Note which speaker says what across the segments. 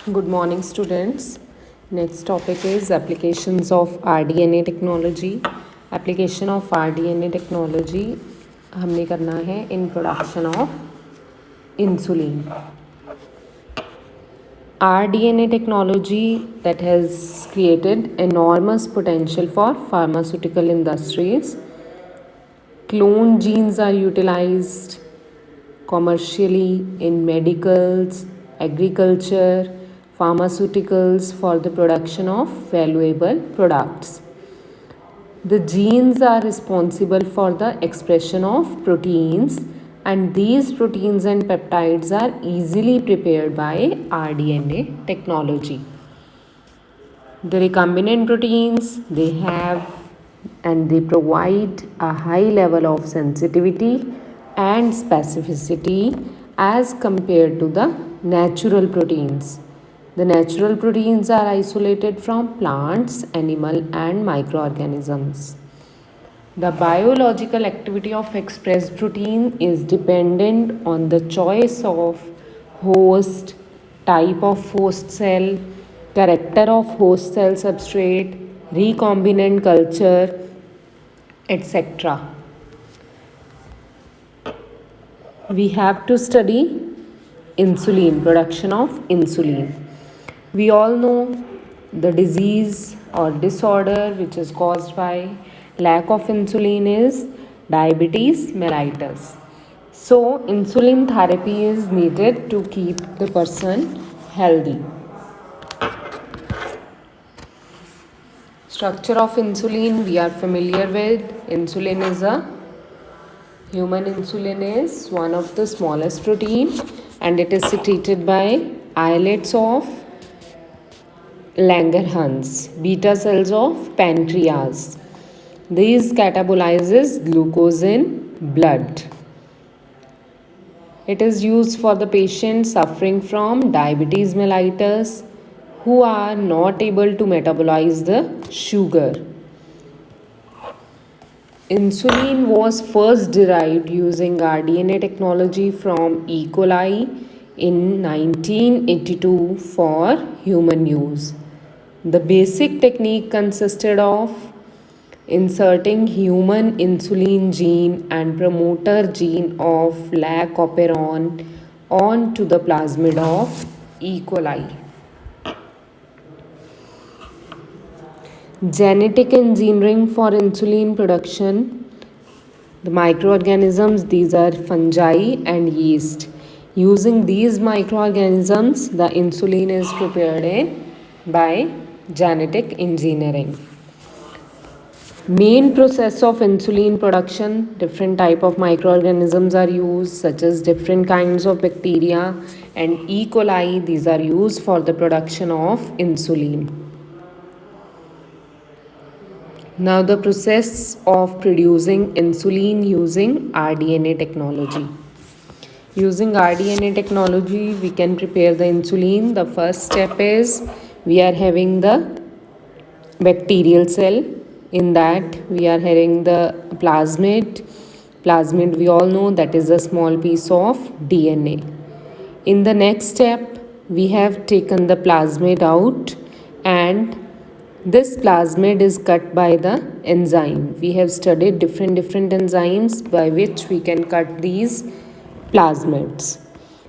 Speaker 1: Good morning, students. Next topic is applications of rDNA technology. Application of rDNA technology हमने करना है in production of insulin. rDNA technology that has created enormous potential for pharmaceutical industries. Clone genes are utilized commercially in medicals, agriculture, pharmaceuticals for the production of valuable products. The genes are responsible for the expression of proteins, and these proteins and peptides are easily prepared by rDNA technology. The recombinant proteins, they have and they provide a high level of sensitivity and specificity as compared to the natural proteins. The natural proteins are isolated from plants, animal and microorganisms. The biological activity of expressed protein is dependent on the choice of host, type of host cell, character of host cell substrate, recombinant culture, etc. We have to study insulin, production of insulin. We all know the disease or disorder which is caused by lack of insulin is diabetes mellitus. So, insulin therapy is needed to keep the person healthy. Structure of insulin we are familiar with. Insulin is a human insulin is one of the smallest protein and it is secreted by islets of Langerhans, beta cells of pancreas. These catabolizes glucose in blood. It is used for the patients suffering from diabetes mellitus who are not able to metabolize the sugar. Insulin was first derived using rDNA technology from E. coli in 1982 for human use. The basic technique consisted of inserting human insulin gene and promoter gene of lac operon onto the plasmid of E. coli. Genetic engineering for insulin production. The microorganisms, these are fungi and yeast. Using these microorganisms, the insulin is prepared by genetic engineering. Main process of insulin production, different type of microorganisms are used such as different kinds of bacteria and E. coli, these are used for the production of insulin. Now the process of producing insulin using rDNA technology. Using rDNA technology, we can prepare the insulin. The first step is we are having the bacterial cell. In that, we are having the plasmid. Plasmid, we all know that is a small piece of DNA. In the next step, we have taken the plasmid out and this plasmid is cut by the enzyme. We have studied different enzymes by which we can cut these plasmids.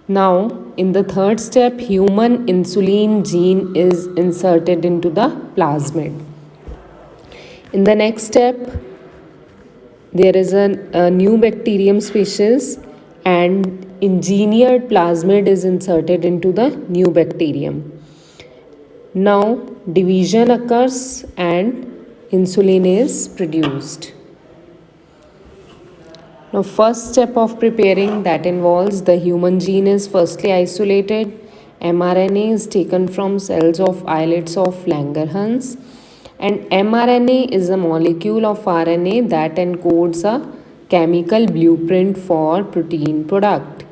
Speaker 1: Now, in the third step, human insulin gene is inserted into the plasmid. In the next step, there is a new bacterium species and engineered plasmid is inserted into the new bacterium. Now division occurs and insulin is produced. Now first step of preparing that involves the human gene is firstly isolated. mRNA is taken from cells of islets of Langerhans and mRNA is a molecule of RNA that encodes a chemical blueprint for protein product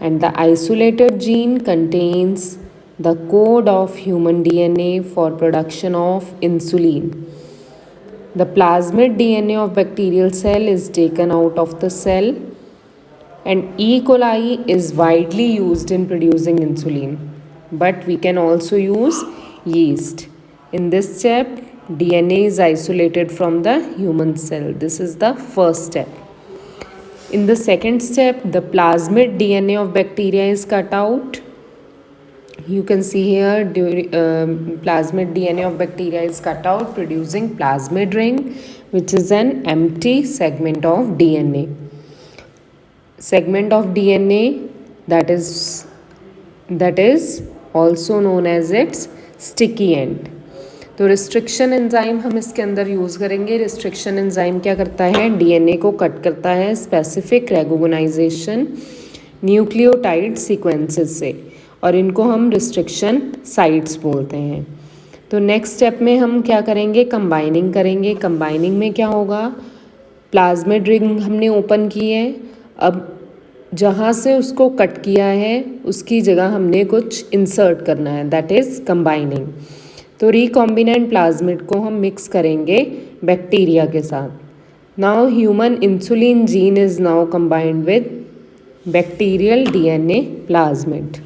Speaker 1: and the isolated gene contains the code of human DNA for production of insulin. The plasmid DNA of bacterial cell is taken out of the cell and E. coli is widely used in producing insulin. but we can also use yeast. In this step, DNA is isolated from the human cell. This is the first step. In the second step, the plasmid DNA of bacteria is cut out. You can see here plasmid DNA of bacteria is cut out, producing plasmid ring, which is an empty segment of DNA. Segment of DNA that is also known as its sticky end. तो restriction enzyme हम इसके अंदर use करेंगे. Restriction enzyme क्या करता है? DNA को cut करता है स्पेसिफिक रेकॉग्नाइजेशन न्यूक्लियोटाइड सीक्वेंसेस से, और इनको हम रिस्ट्रिक्शन साइट्स बोलते हैं. तो नेक्स्ट स्टेप में हम क्या करेंगे? कंबाइनिंग करेंगे. कंबाइनिंग में क्या होगा? प्लाज्मिड रिंग हमने ओपन की है. अब जहाँ से उसको कट किया है उसकी जगह हमने कुछ इंसर्ट करना है, दैट इज़ कंबाइनिंग. तो रिकॉम्बिनेंट प्लाज्मिड को हम मिक्स करेंगे बैक्टीरिया के साथ. Now human insulin gene is now combined with bacterial DNA plasmid.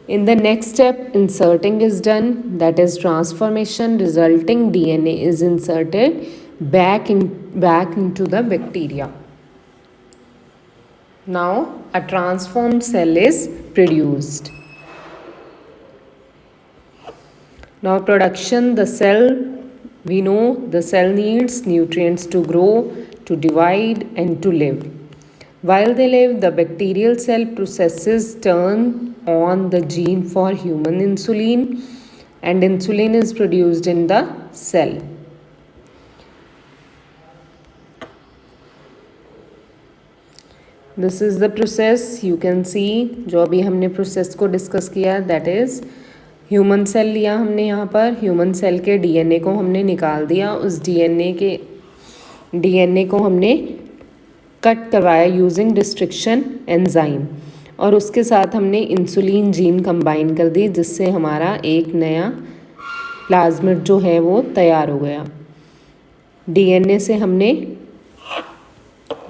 Speaker 1: In the next step, inserting is done, that is transformation. Resulting DNA is inserted back into the bacteria. Now a transformed cell is produced. Now production, the cell, we know the cell needs nutrients to grow, to divide and to live. While they live, the bacterial cell processes turn on the gene for human insulin, and insulin is produced in the cell. This is the process. You can see जो अभी हमने process को discuss किया, that is human cell लिया हमने. यहाँ पर human cell के डीएनए को हमने निकाल दिया. उस डीएनए को हमने कट करवाया यूजिंग रिस्ट्रिक्शन एंजाइम, और उसके साथ हमने इंसुलिन जीन कंबाइन कर दी, जिससे हमारा एक नया प्लाज्मिड जो है वो तैयार हो गया. डीएनए से हमने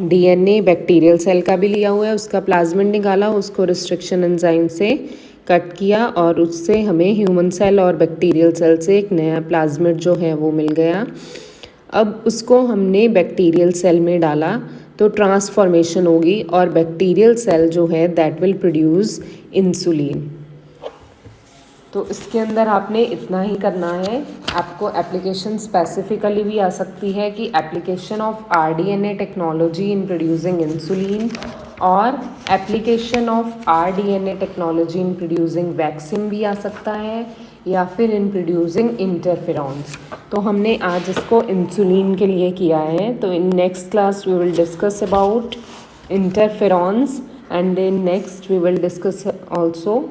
Speaker 1: डीएनए बैक्टीरियल सेल का भी लिया हुआ है, उसका प्लाज्मिड निकाला, उसको रिस्ट्रिक्शन एंजाइम से कट किया, और उससे हमें ह्यूमन सेल और बैक्टीरियल सेल से एक नया प्लाज्मिड जो है वो मिल गया. अब उसको हमने बैक्टीरियल सेल में डाला तो ट्रांसफॉर्मेशन होगी, और बैक्टीरियल सेल जो है दैट विल प्रोड्यूस इंसुलिन. तो इसके अंदर आपने इतना ही करना है. आपको एप्लीकेशन स्पेसिफिकली भी आ सकती है कि application of rDNA technology in producing insulin, और application of rDNA technology in producing vaccine भी आ सकता है, या फिर इन प्रोड्यूसिंग इंटरफेरॉन्स. तो हमने आज इसको इंसुलिन के लिए किया है. तो in next class we will discuss about interferons, and in next we will discuss also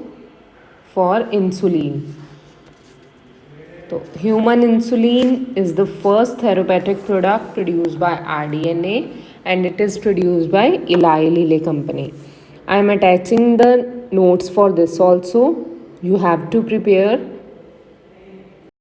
Speaker 1: for insulin. तो human insulin is the first therapeutic product produced by rDNA, and it is produced by Eli Lilly company. I am attaching the notes for this also. You have to prepare